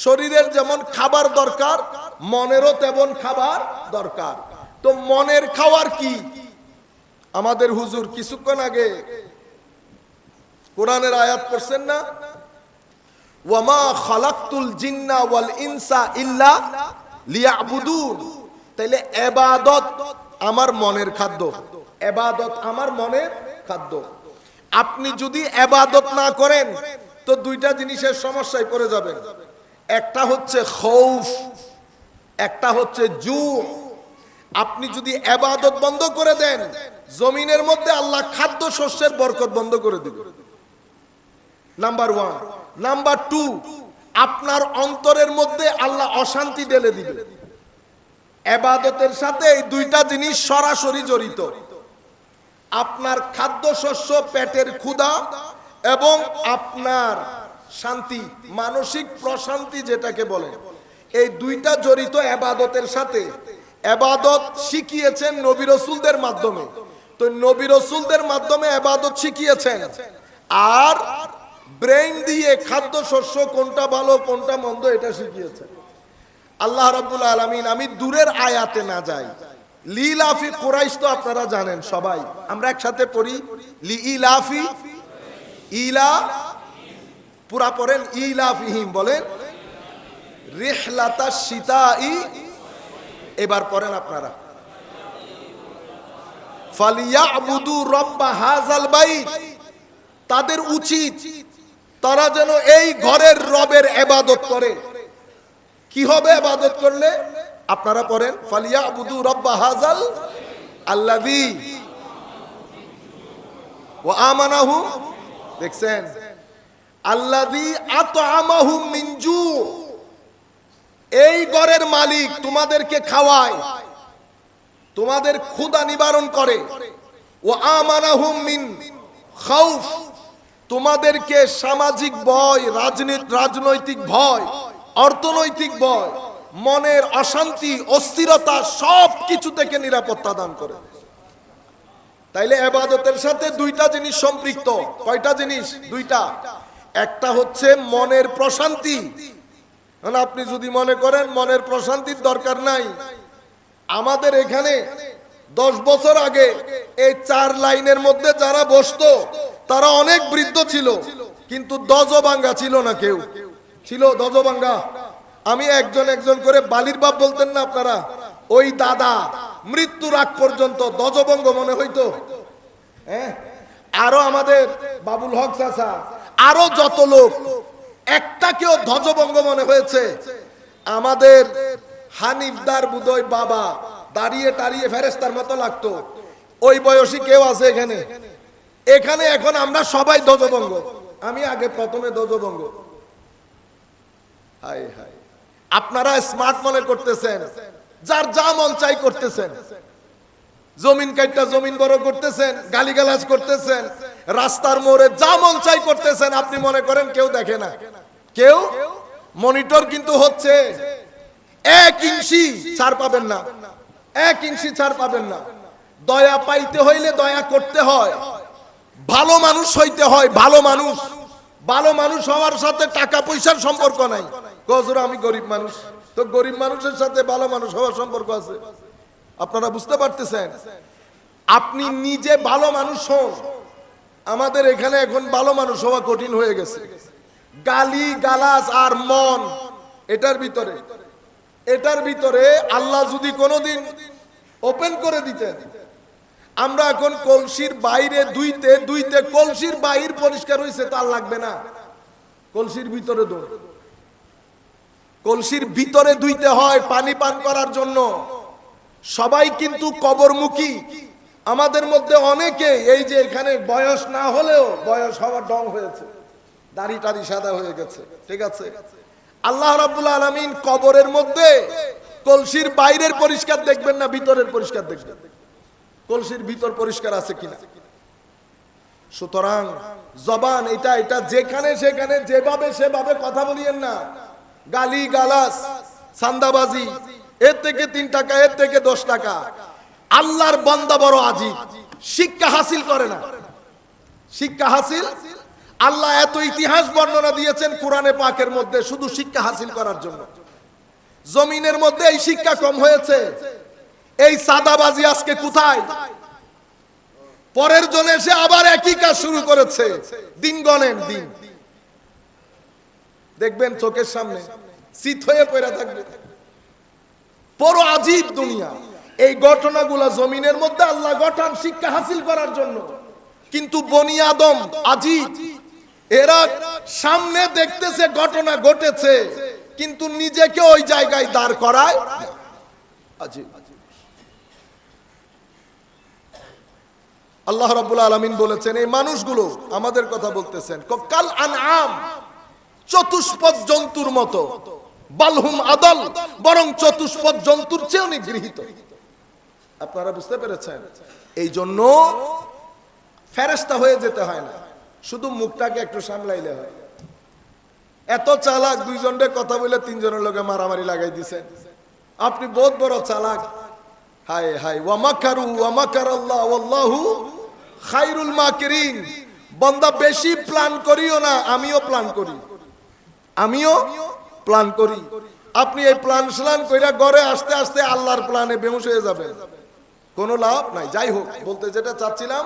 শরীরের যেমন খাবার দরকার, মনেরও তেমন খাবার দরকার। তো মনের খাওয়ার কি? আমাদের হুজুর কিছুক্ষণ আগে কোরআনের আয়াত পড়ছেন না, ওয়ামা খালাকতুল জিন্না ওয়াল ইনসা ইল্লা লিয়াবুদুন। তাইলে ইবাদত আমার মনের খাদ্য, ইবাদত আমার মনের খাদ্য। আপনি যদি ইবাদত না করেন তো দুইটা জিনিসের সমস্যায় পড়ে যাবেন। একটা হচ্ছে খৌফ, একটা হচ্ছে জু। আপনি যদি ইবাদত বন্ধ করে দেন, জমিনের মধ্যে আল্লাহ খাদ্য শস্যের বরকত বন্ধ করে দিবে, নাম্বার 1। নাম্বার 2, আপনার অন্তরের মধ্যে আল্লাহ অশান্তি ঢেলে দিবে। ইবাদতের সাথে এই দুইটা জিনিস সরাসরি জড়িত। আপনার খাদ্য শস্য, পেটের ক্ষুধা এবং আপনার শান্তি, মানসিক প্রশান্তি যেটাকে বলে, এই দুইটা জড়িত ইবাদতের সাথে। ইবাদত শিখিয়েছেন নবী রাসূলদের মাধ্যমে, তো নবী রাসূলদের মাধ্যমে ইবাদত শিখিয়েছেন। আর ব্রেন দিয়ে খাদ্য শস্য কোনটা ভালো কোনটা মন্দ এটা শিখিয়েছেন আল্লাহ রাব্বুল আলামিন। আমি দূরের আয়াতে না যাই, লিলাফি কুরাইশ তো আপনারা জানেন সবাই, আমরা একসাথে পড়ি লিইলাফি, ইলা পুরা পড়েন, ইলাফিহিম বলেন রিহলাতাশ শিতাই। এবার পড়েন আপনারা, ফালিয়াবুদু রাব্ব হাযাল বাইত। তাদের উচিত তারা যেন এই ঘরের রবের ইবাদত করে। কি হবে ইবাদত করলে? আপনারা পড়েন, ফালিয়াবুদু রাব্ব হাযাল আল্লাযী ওয়া আমানাহুম, দেখছেন, আল্লাযী আত'আমাহুম মিন জু। এই ঘরের মালিক তোমাদেরকে খাওয়ায়, তোমাদের ক্ষুধা নিবারণ করে। ওয়া আমানাহুম মিন খাউফ, তোমাদেরকে সামাজিক ভয়, রাজনৈতিক ভয়, অর্থনৈতিক ভয়, মনের অশান্তি, অস্থিরতা সব কিছু থেকে নিরাপত্তা দান করে। তাইলে ইবাদতের সাথে দুইটা জিনিস সম্পৃক্ত। কয়টা জিনিস? দুইটা। একটা হচ্ছে মনের প্রশান্তি। মানে আপনি যদি মনে করেন মনের প্রশান্তির দরকার নাই, আমাদের এখানে 10 বছর আগে এই 4 লাইনের মধ্যে যারা বসতো তারা অনেক বৃদ্ধ ছিল, কিন্তু দজভাঙ্গা ছিল না। কেউ ছিল দজভাঙ্গা। আমি একজন করে বালির বাপ বলতেন না আপনারা, ওই দাদা মৃত্যুর আগ পর্যন্ত দজভঙ্গ মনে হইতো। হ্যাঁ, আরো আমাদের বাবুল হক চাচা, আরো যত লোক, একটা কেউ ধ্বজভঙ্গ মনে হয়েছে? আমাদের হানিফদার বুদয় বাবা দাঁড়িয়ে টাড়িয়ে ফেরেশতার মতো লাগতো। ওই বয়সী কেউ আছে এখানে? এখানে এখন আমরা সবাই ধ্বজভঙ্গ। আমি আগে প্রথমে ধ্বজভঙ্গ। হাই হাই, আপনারা স্মার্ট মনে করতেছেন, যার যা মন চাই করতেছেন, জমিন কাইটা জমিন বড় করতেছেন, গালিগালাজ করতেছেন, রাস্তার মোড়ে যা মন চাই করতেছেন। আপনি মনে করেন কেউ দেখে না? কেউ মনিটর কিন্তু হচ্ছে। 1 ইঞ্চি ছাড় পাবেন না, 1 ইঞ্চি ছাড় পাবেন না। দয়া পাইতে হইলে দয়া করতে হয়, ভালো মানুষ হইতে হয়। ভালো মানুষ, ভালো মানুষ হওয়ার সাথে টাকা পয়সার সম্পর্ক নাই। গজরা আমি গরিব মানুষ, তো গরিব মানুষের সাথে ভালো মানুষ হওয়ার সম্পর্ক আছে। আপনারা বুঝতে পারতেছেন? আপনি নিজে ভালো মানুষ হন। আমাদের এখানে এখন ভালো মানুষ হওয়া কঠিন হয়ে গেছে। গালি গালাজ আর মন, এটার ভিতরে আল্লাহ যদি কোনোদিন ওপেন করে দিতেন, আমরা এখন কলসির বাইরে দুইতে কলসির বাইর পরিষ্কার হয়েছে তার লাগবে না, কলসির ভিতরে কলসির ভিতরে ধুইতে হয় পানি পান করার জন্য। সবাই কিন্তু কবরমুখী। আমাদের মধ্যে অনেকে এই যে এখানে বয়স না হলেও বয়স হওয়ার ঢং হয়েছে, দাড়ি টাড়ি সাদা হয়ে গেছে, ঠিক আছে। আল্লাহ রাব্বুল আলামিন কবরের মধ্যে কলসির বাইরের পরিষ্কার দেখবেন না, ভিতরের পরিষ্কার দেখবেন, কলসির ভিতর পরিষ্কার আছে কিনা। সুতরাং জবান এটা যেখানে সেখানে যেভাবে সেভাবে কথা বলিয়েন না। গালি গালাস, সান্দাবাজি, এর থেকে 3 টাকা, এর থেকে 10 টাকা। আল্লাহর বান্দা বড় আজিব, শিক্ষা হাসিল করে না। শিক্ষা হাসিল, আল্লাহ এত ইতিহাস বর্ণনা দিয়েছেন কোরআনে পাকের মধ্যে শুধু শিক্ষা হাসিল করার জন্য। জমিনের মধ্যে এই শিক্ষা কম হয়েছে। এই সাদাবাজি আজকে কোথায়? পরের জন এসে আবার একই কাজ শুরু করেছে। দিন গণেন, দিন দেখবেন চোখের সামনে শীত হয়ে পড়ে থাকবে। বড় আজীব দুনিয়া। এই ঘটনাগুলো জমিনের মধ্যে আল্লাহ গঠন শিক্ষা হাসিল করার জন্য। কিন্তু বনি আদম আজীব, এরা সামনে দেখতেছে ঘটনা ঘটেছে কিন্তু নিজেকে ওই জায়গায় দাঁড় করায় আজীব। আল্লাহ রাব্বুল আলামিন বলেছেন এই মানুষগুলো আমাদের কথা বলতেছেন, কাল আনআম, চতুষ্পদ জন্তুর মতো, বালহুম আদল, বরং চতুষ্পদ জন্তুর চেয়েও নিগৃহীত। আপনারা বুঝতে পেরেছেন? এই জন্য ফেরেশতা হয়ে যেতে হয় না, শুধু মুখটাকে একটু সামলাইলে হয়। এত চালাক, দুইজনের কথা বলে তিনজনের লোকে মারামারি লাগাই দিছেন। আপনি বহুত বড় চালাক। হায় হায়, ওয়া মাকারু ওয়া মাকারাল্লাহ ওয়াল্লাহু খায়রুল মাকিরিন। বান্দা বেশি প্ল্যান করিও না, আমিও প্ল্যান করি, আমিও প্ল্যান করি। আপনি এই প্ল্যান স্লান কইরা ঘরে আসতে আসতে আল্লাহর প্ল্যানে বেহুশ হয়ে যাবেন, কোনো লাভ নাই। যাই হোক, বলতে যেটা চাচ্ছিলাম,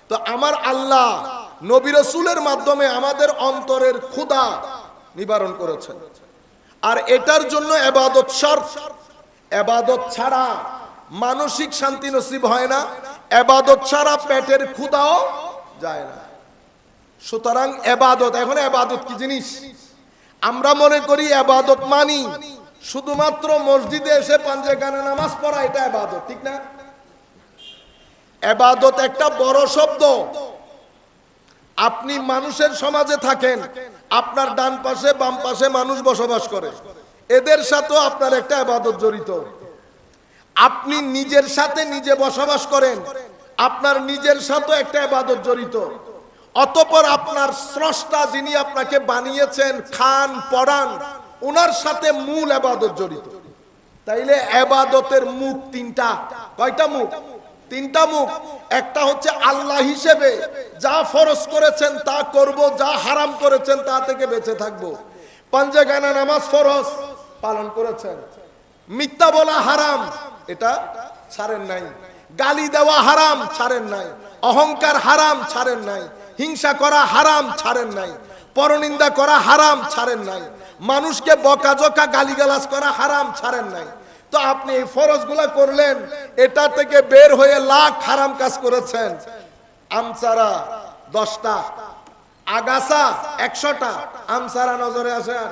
তো আমার আল্লাহ নবী রাসূলের মাধ্যমে আমাদের অন্তরের ক্ষুধা নিবারণ করেছেন। আর এটার জন্য ইবাদত শর্ত। ইবাদত ছাড়া মানসিক শান্তি নসিব হয় না, ইবাদত ছাড়া পেটের ক্ষুধাও যায় না। সুতরাং ইবাদত, এখন ইবাদত কি জিনিস? আমরা মনে করি ইবাদত মানি শুধুমাত্র মসজিদে এসে পাঞ্জেখানে নামাজ পড়া, এটা ইবাদত, ঠিক না? ইবাদত একটা বড় শব্দ। আপনি মানুষের সমাজে থাকেন, আপনার ডান পাশে বাম পাশে মানুষ বসবাস করে, এদের সাথেও আপনার একটা ইবাদত জড়িত। আপনি নিজের সাথে নিজে বসবাস করেন, আপনার নিজের সাথেও একটা ইবাদত জড়িত। অতঃপর আপনার স্রষ্টা যিনি আপনাকে বানিয়েছেন, খান পড়ান, ওনার সাথে মূল ইবাদত জড়িত। তাইলে ইবাদতের মুখ তিনটা। কয়টা মুখ? তিনটা মুখ। একটা হচ্ছে আল্লাহ হিসেবে যা ফরজ করেছেন তা করব, যা হারাম করেছেন তা থেকে বেঁচে থাকবো। পাঞ্জেখানা নামাজ ফরজ, পালন করেছেন। মিথ্যা বলা হারাম, এটা ছাড়েন নাই। গালি দেওয়া হারাম, ছাড়েন নাই। অহংকার হারাম, ছাড়েন নাই। হিংসা করা হারাম, ছাড়েন নাই। পরনিন্দা করা হারাম, ছাড়েন নাই। মানুষকে বকাঝকা গালিগালাজ করা হারাম, ছাড়েন নাই। তো আপনি এই ফরজগুলা করলেন, এটা থেকে বের হয়ে লাখ হারাম কাজ করেছেন। আমসারা 10টা, আগাছা 100টা, আমসারা নজরে আসে। আর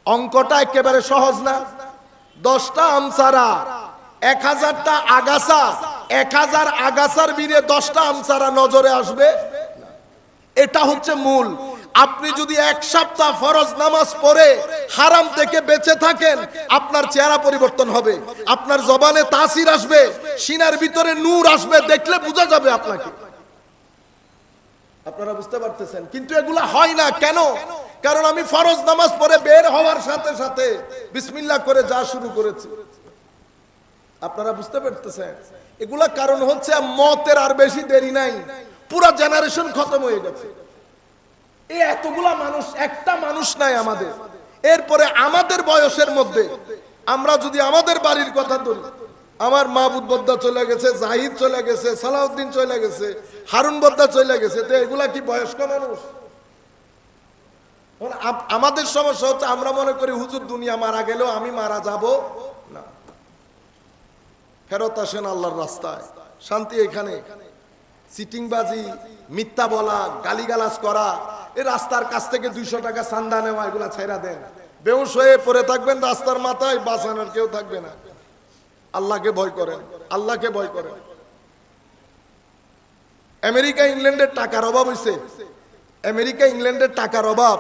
অঙ্কটা একেবারে সহজ না? 10টা আমসারা, 1000টা আগাছা, 1000 আগাছার ভিড়ে 10টা আমসারা নজরে আসবে, এটা হচ্ছে মূল। আপনি যদি এক সপ্তাহ ফরজ নামাজ পড়ে হারাম থেকে বেঁচে থাকেন, আপনার চেহারা পরিবর্তন হবে, আপনার জবানে তাসির আসবে, সিনার ভিতরে নূর আসবে, দেখলে বোঝা যাবে আপনাকে। আপনারা বুঝতে পারতেছেন? কিন্তু এগুলা হয় না কেন? কারণ আমি ফরজ নামাজ পড়ে বের হওয়ার সাথে সাথে বিসমিল্লাহ করে যা শুরু করেছি। আপনারা বুঝতে পারতেছেন? এগুলা কারণ হচ্ছে মতের আর বেশি দেরি নাই, পুরা জেনারেশন খতম হয়ে গেছে। এই এতগুলা মানুষ, একটা মানুষ নাই আমাদের। এরপরে আমাদের বয়সের মধ্যে আমরা যদি আমাদের বাড়ির কথা ধরি, আমার মাহবুব বদ্দা চলে গেছে, জাহিদ চলে গেছে, সালাউদ্দিন চলে গেছে, হারুন বদ্দা চলে গেছে, তো এগুলা কি বয়স্ক মানুষ? আমাদের সমস্যা হচ্ছে আমরা মনে করি হুজুর দুনিয়া মারা গেলেও আমি মারা যাব না। ফেরত আসেন আল্লাহর রাস্তায়, শান্তি এখানে। সিটিংবাজি, মিথ্যা বলা, গালিগালাজ করা, এই রাস্তার কাছ থেকে 200 টাকা চান্দা নেওয়া, এগুলা ছাইরা দেন। বেহুশ হয়ে পড়ে থাকবেন রাস্তার মাথায়, বাঁচানোর কেউ থাকবে না। আল্লাহকে ভয় করেন, আল্লাহকে ভয় করেন। আমেরিকা ইংল্যান্ডের টাকার অভাব হয়েছে, আমেরিকা ইংল্যান্ডের টাকার অভাব,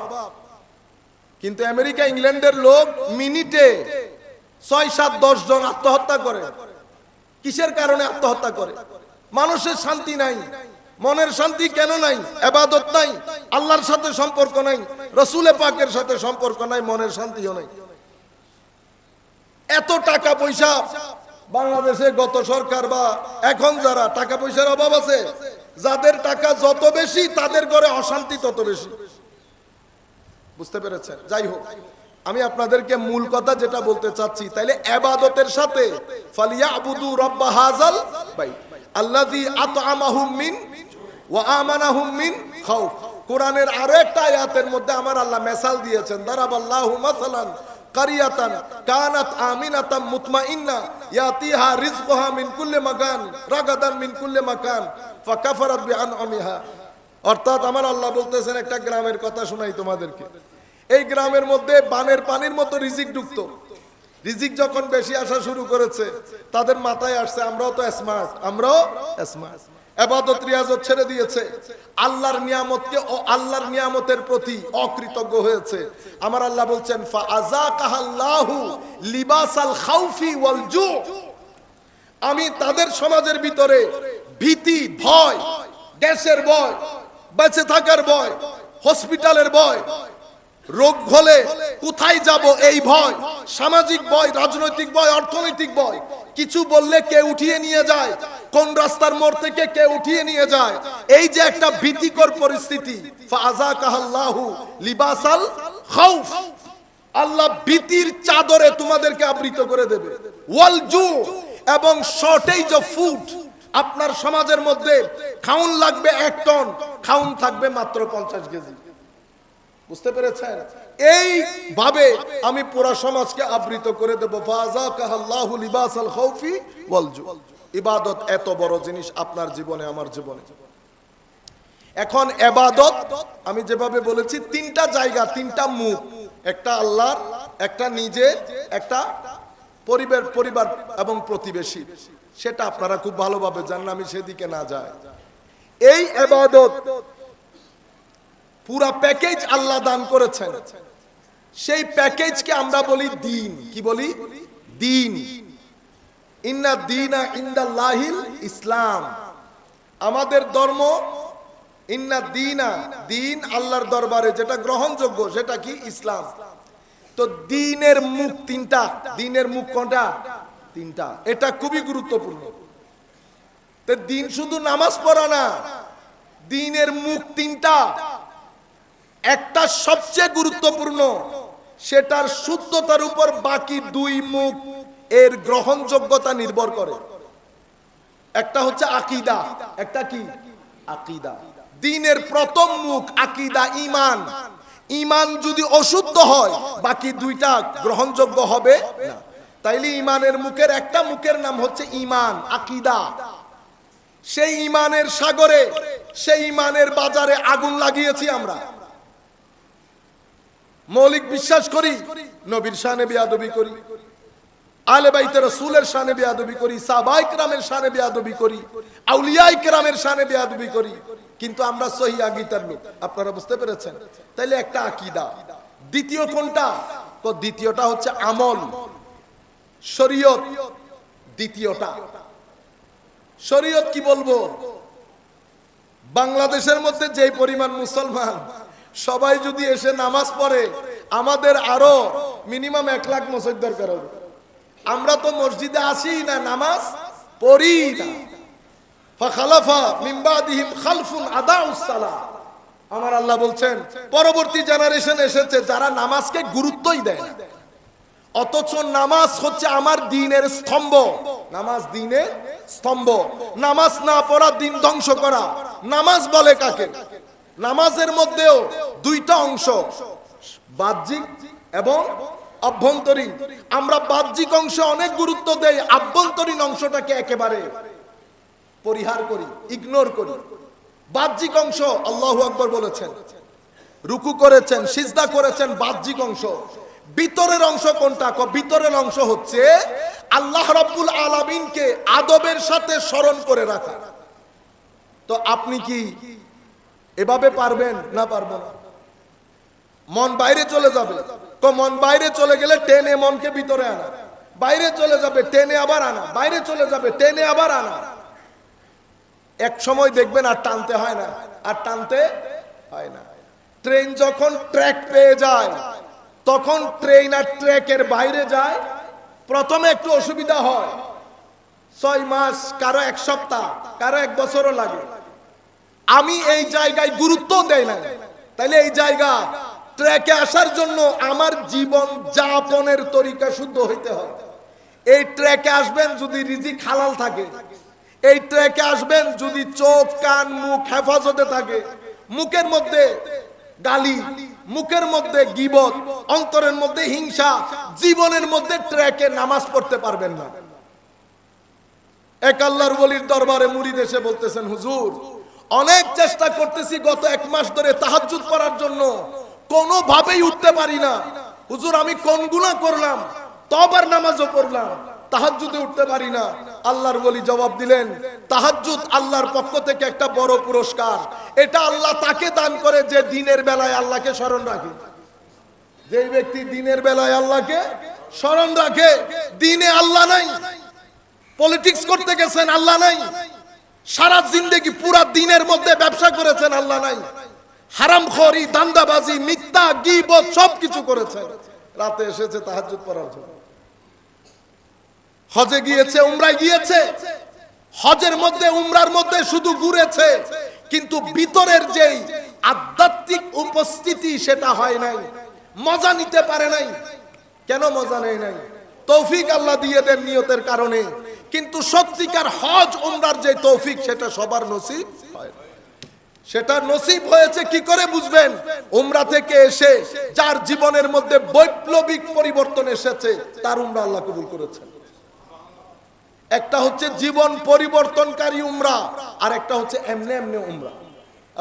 কিন্তু আমেরিকা ইংল্যান্ডের লোক মিনিটে 6, 7, 10 জন আত্মহত্যা করে। কিসের কারণে আত্মহত্যা করে? মানুষের শান্তি নাই। মনের শান্তি কেন নাই? ইবাদত নাই, আল্লাহর সাথে সম্পর্ক নাই, রাসূল পাকের সাথে সম্পর্ক নাই, মনের শান্তিও নাই। এত টাকা পয়সা বাংলাদেশে গত সরকার বা এখন যারা টাকা পয়সার অভাব আছে, যাদের টাকা যত বেশি তাদের ঘরে অশান্তি তত বেশি। বুঝতে পেরেছেন? যাই হোক, আমি আপনাদেরকে মূল কথা যেটা বলতে চাচ্ছি, তাইলে ইবাদতের সাথে ফালিয়াবুদু রাব্বা হাযাল বাইত আল্লাযী আত'আমাহুম মিন ওয়া আমানাহুম মিন খাউফ। কোরআনের আরো একটা আয়াতের মধ্যে আমার আল্লাহ মিসাল দিয়েছেন, দারাবাল্লাহু মাসালান কারিয়াতান কানাত আমিনাতাম মুতমাইন্না ইয়াতিহা রিজকুহা মিন কুল্লি মাকান রাগাদান মিন কুল্লি মাকান ফাকাফারাত বিআনআমিহা। অর্থাৎ আমার আল্লাহ বলতেছেন, একটা গ্রামের কথা শোনাই তোমাদেরকে। এই গ্রামের মধ্যে বানের পানির মতো রিজিক ঢুকতো। রিজিক যখন বেশি আসা শুরু করেছে, তাদের মাথায় আসছে আমরাও তো স্মার্ট, আমরাও স্মার্ট, ইবাদত রিয়াজত ছেড়ে দিয়েছে, আল্লাহর নিয়ামতকে ও আল্লাহর নিয়ামতের প্রতি অকৃতজ্ঞ হয়েছে। আমার আল্লাহ বলছেন ফাআযাকাহাল্লাহু লিবাসাল খাউফি ওয়াল জু। আমি তাদের সমাজের ভিতরে ভীতি, ভয়, গ্যাসের ভয়, বেঁচে থাকার ভয়, হসপিটালের ভয়, রোগ হলে কোথায় যাব এই ভয়, সামাজিক ভয়, রাজনৈতিক ভয়, অর্থনৈতিক ভয়, কিছু বললে কে উঠিয়ে নিয়ে যায়, কোন রাস্তার মোড় থেকে কে উঠিয়ে নিয়ে যায়, এই যে একটা ভীতিকর পরিস্থিতি, ফাআযাকাহাল্লাহু লিবাসাল খাউফ, আল্লাহ ভীতির চাদরে তোমাদেরকে আবৃত করে দেবে, ওয়াল জু, এবং শর্টেজ অফ ফুড। আপনার সমাজের মধ্যে খাউন লাগবে 1 টন, খাউন থাকবে মাত্র 50 কেজি। বুঝতে পেরেছেন? এই ভাবে আমি পুরো সমাজকে আবৃত করে দেব। ফাযাকাহাল্লাহু লিবাসাল খাউফি ওয়াল জু। ইবাদত এত বড় জিনিস আপনার জীবনে, আমার জীবনে। এখন ইবাদত আমি যেভাবে বলেছি, 3টা জায়গা, 3টা মুখ, একটা আল্লাহর, একটা নিজের, একটা পরিবার এবং প্রতিবেশী। সেটা আপনারা খুব ভালোভাবে জানেন, আমি সেদিকে না যাই। এই ইবাদত পুরা প্যাকেজ আল্লাহ দান করেছেন। সেই প্যাকেজকে আমরা বলি দ্বীন। কি বলি? দ্বীন। ইন্না দীনা ইনদাল্লাহিল ইসলাম। আমাদের ধর্ম, ইন্না দীনা, দ্বীন আল্লাহর দরবারে যেটা গ্রহণযোগ্য সেটা কি? ইসলাম। তো দ্বীনের মুখ 3টা। দ্বীনের মুখ কোনটা? 3টা। এটা খুবই গুরুত্বপূর্ণ। তো দ্বীন শুধু নামাজ পড়া না, দ্বীনের মুখ 3টা। একটা সবচেয়ে গুরুত্বপূর্ণ, সেটার শুদ্ধতার উপর বাকি 2 মুখ এর গ্রহণযোগ্যতা নির্ভর করে। একটা হচ্ছে আকীদা, একটা কি? আকীদা। দ্বীনের প্রথম মুখ আকীদা, ঈমান। ঈমান যদি অশুদ্ধ হয়, বাকি 2টা গ্রহণযোগ্য হবে না। তাইলে ঈমানের মুখের একটা মুখের নাম হচ্ছে ঈমান, আকীদা। সেই ঈমানের সাগরে, সেই ঈমানের বাজারে আগুন লাগিয়েছি আমরা। মৌলিক বিশ্বাস করি, নবীর শানে বেয়াদবি করি, আলে বাইতে রাসূলের শানে বেয়াদবি করি, সাহাবায়ে কেরামের শানে বেয়াদবি করি, আউলিয়ায়ে কেরামের শানে বেয়াদবি করি, কিন্তু আমরা সহিহ আকীদার লোক। আপনারা বুঝতে পেরেছেন? তাইলে একটা আকীদা। দ্বিতীয় কোনটা? তো দ্বিতীয়টা হচ্ছে আমল, শরীয়ত। দ্বিতীয়টা শরীয়ত। কি বলবো, বাংলাদেশের মধ্যে যেই পরিমাণ মুসলমান, সবাই যদি এসে নামাজ পড়ে, আমাদের আরো মিনিমাম 1 লাখ মসজিদ দরকার হবে। আমরা তো মসজিদে আসি না, নামাজ পড়ি না। ফাখালাফা মিন বাদিহিম খালফুন আদাউস সালাহ। আমার আল্লাহ বলছেন, পরবর্তী জেনারেশন এসেছে যারা নামাজকে গুরুত্বই দেয় না। অথচ নামাজ হচ্ছে আমার দ্বীনের স্তম্ভ। নামাজ দ্বীনের স্তম্ভ। নামাজ না পড়া দ্বীন ধ্বংস করা। নামাজ বলে কাকে? নামাজের মধ্যেও 2টা অংশ, বাহ্যিক এবং আভ্যন্তরীণ। আমরা বাহ্যিক অংশে অনেক গুরুত্ব দেই, আভ্যন্তরীণ অংশটাকে একেবারে পরিহার করি, ইগনোর করি। বাহ্যিক অংশ, আল্লাহু আকবার বলেছেন, রুকু করেছেন, সিজদা করেছেন, বাহ্যিক অংশ। ভিতরের অংশ কোনটা? ভিতরের অংশ হচ্ছে আল্লাহ রাব্বুল আলামিনকে আদবের সাথে স্মরণ করে রাখা। তো আপনি কি এভাবে পারবেন? না, পারবো না। মন বাইরে চলে যাবে। তো মন বাইরে চলে গেলে টেনে মনকে ভিতরে আনা, বাইরে চলে যাবে টেনে আবার আনা, বাইরে চলে যাবে টেনে আবার আনা। এক সময় দেখবেন আর টানতে হয় না, আর টানতে হয় না। ট্রেন যখন ট্র্যাক পেয়ে যায়, তখন ট্রেন আর ট্র্যাকের বাইরে যায়। প্রথমে একটু অসুবিধা হয়, 6 মাস, কারো 1 সপ্তাহ, কারো 1 বছরও লাগে। আমি এই জায়গায় গুরুত্ব দেই না, তাইলে এই জায়গা ট্র্যাকে আসার জন্য আমার জীবন যাপনের তরিকা শুদ্ধ হইতে হয়। এই ট্র্যাকে আসবেন যদি রিজিক হালাল থাকে, এই ট্র্যাকে আসবেন যদি চোখ কান মুখ হেফাজতে থাকে, মুখের মধ্যে গালি, মুখের মধ্যে গীবত, অন্তরের মধ্যে হিংসা, জীবনের মধ্যে ট্র্যাকে নামাজ পড়তে পারবেন না। এক আল্লাহর ওলির দরবারে মুরিদ এসে বলতেছেন, হুজুর অনেক চেষ্টা করতেছি গত 1 মাস ধরে তাহাজ্জুদ করার জন্য, কোনোভাবেই উঠতে পারি না। হুজুর আমি কোন গুনাহ করলাম? তওবার নামাজও পড়লাম, তাহাজ্জুদে উঠতে পারি না। আল্লাহর ওলি জবাব দিলেন, তাহাজ্জুদ আল্লাহর পক্ষ থেকে একটা বড় পুরস্কার। এটা আল্লাহ তাকে দান করে যে দিনের বেলায় আল্লাহকে স্মরণ রাখে। যে ব্যক্তি দিনের বেলায় আল্লাহকে স্মরণ রাখে, দিনে আল্লাহ নাই, পলিটিক্স করতে গেছেন আল্লাহ নাই, সারা জিন্দেগি পুরা দিনের মধ্যে ব্যবসা করেছেন আল্লাহ নাই, হারামখোরি দান্দাবাজি মিথ্যা গীবত সবকিছু করেছেন, রাতে এসেছে তাহাজ্জুদ পড়ার জন্য। হজে গিয়েছে, উমরায় গিয়েছে, হজের মধ্যে উমরার মধ্যে শুধু ঘুরেছে, কিন্তু ভিতরের যেই আধ্যাত্মিক উপস্থিতি সেটা হয় নাই, মজা নিতে পারে নাই। কেন মজা নেয় নাই? তৌফিক আল্লাহ দিয়ে দেন নিয়তের কারণে, কিন্তু সত্যিকার হজ উমরার যে তৌফিক সেটা সবার নসিব হয় না। সেটা নসিব হয়েছে কি করে বুঝবেন? উমরা থেকে এসে যার জীবনের মধ্যে বৈপ্লবিক পরিবর্তন এসেছে তার উমরা আল্লাহ কবুল করেছেন। একটা হচ্ছে জীবন পরিবর্তনকারী উমরা, আর একটা হচ্ছে এমনি এমনি উমরা।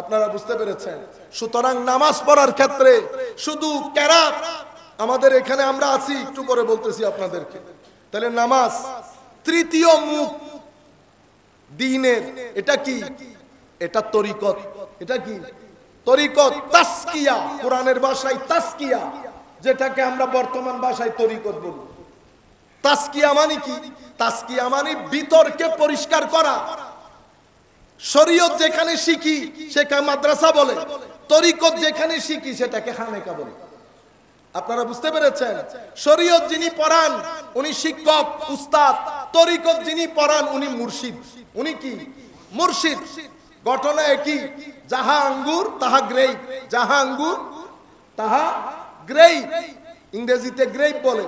আপনারা বুঝতে পেরেছেন? সুতরাং নামাজ পড়ার ক্ষেত্রে শুধু কেরাত, আমাদের এখানে আমরা আছি, একটু পরে বলতেছি আপনাদেরকে। তাহলে নামাজ তৃতীয় মুখ দ্বীনের। এটা কি? এটা তরিকত। এটা কি? তরিকত, তাসকিয়া, কোরআনের ভাষায় তাসকিয়া, যেটাকে আমরা বর্তমান ভাষায় তরিকত বলি। তাসকিয়া মানে কি? তাসকিয়া মানে ভিতরকে পরিষ্কার করা। শরীয়ত যেখানে শিখি সেখানে মাদ্রাসা বলে, তরিকত যেখানে শিখি সেটাকে খানেকা বলে। আপনারা বুঝতে পেরেছেন? শরীয়ত যিনি পড়ান উনি শিক্ষক উস্তাদ, তরিকত যিনি পড়ান উনি মুর্শিদ। উনি কি? মুর্শিদ। ঘটনা একই, যাহা আঙ্গুর তাহা গ্রেপ, যাহা আঙ্গুর তাহা গ্রেপ। ইংরেজিতে গ্রেপ বলে,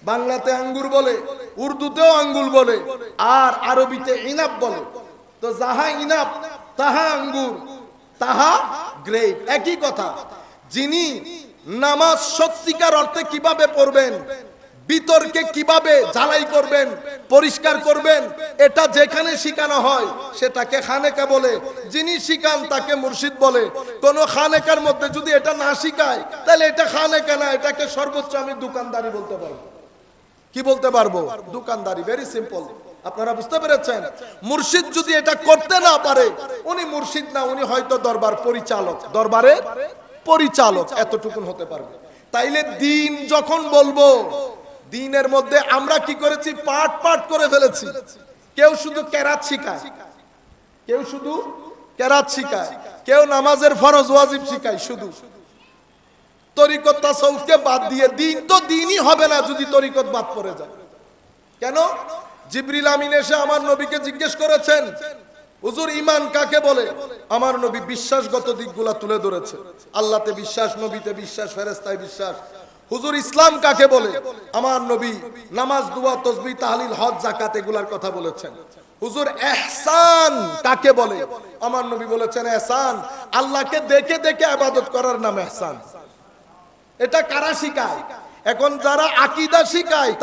বাংলাতে আঙ্গুর বলে, উর্দুতেও আঙ্গুর বলে, আর আরবিতে ইনাব বলে। তো যাহা ইনাব তাহা আঙ্গুর তাহা গ্রেপ, একই কথা। যিনি নামাজ সত্যিকার অর্থে কিভাবে পড়বেন, ভিতরকে কিভাবে ঝালাই করবেন, পরিষ্কার করবেন, এটা যেখানে শিখানো হয় সেটাকে খানেকা বলে। যিনি শিখান তাকে মুর্শিদ বলে। কোন খানেকার মধ্যে যদি এটা না শিখায় তাহলে এটা খানেকা না, এটাকে সর্বোচ্চ আমি দোকানদারি বলতে পারবো। কি বলতে পারবো? দোকানদারি। Very simple. আপনারা বুঝতে পেরেছেন? মুর্শিদ যদি এটা করতে না পারে উনি মুর্শিদ না, উনি হয়তো দরবার পরিচালক, দরবারের পরিচালক, এতটুকুন হতে পারবে। তাইলে দিন যখন বলবো, দিনের মধ্যে আমরা কি করেছি? পাঠ পাঠ করে ফেলেছি। কেউ শুধু কেরাত শিখায়, কেউ শুধু কেরাত শিখায়, কেউ নামাজের ফরজ ওয়াজিব শিখায় শুধু। তরিকত তাসাউফকে বাদ দিয়ে দিন তো দিনই হবে না যদি তরিকত বাদ পড়ে যায়। কেন? জিবরিল আমিন এসে আমার নবীকে জিজ্ঞেস করেছেন, হুজুর ঈমান কাকে বলে? আমার নবী বিশ্বাসগত দিকগুলা তুলে ধরেছে। আল্লাহতে বিশ্বাস, নবীতে বিশ্বাস, ফেরেশতায় বিশ্বাস। হুজুর ইসলাম কাকে বলে? আমার নবী নামাজ, দুয়া, তাসবিহ, তাহলিল, হজ, যাকাত এগুলার কথা বলেছেন। হুজুর ইহসান কাকে বলে? আমার নবী বলেছেন ইহসান আল্লাহকে দেখে দেখে ইবাদত করার নাম ইহসান। এটা কারা শিখায়? এখন যারা আকীদা শিখায়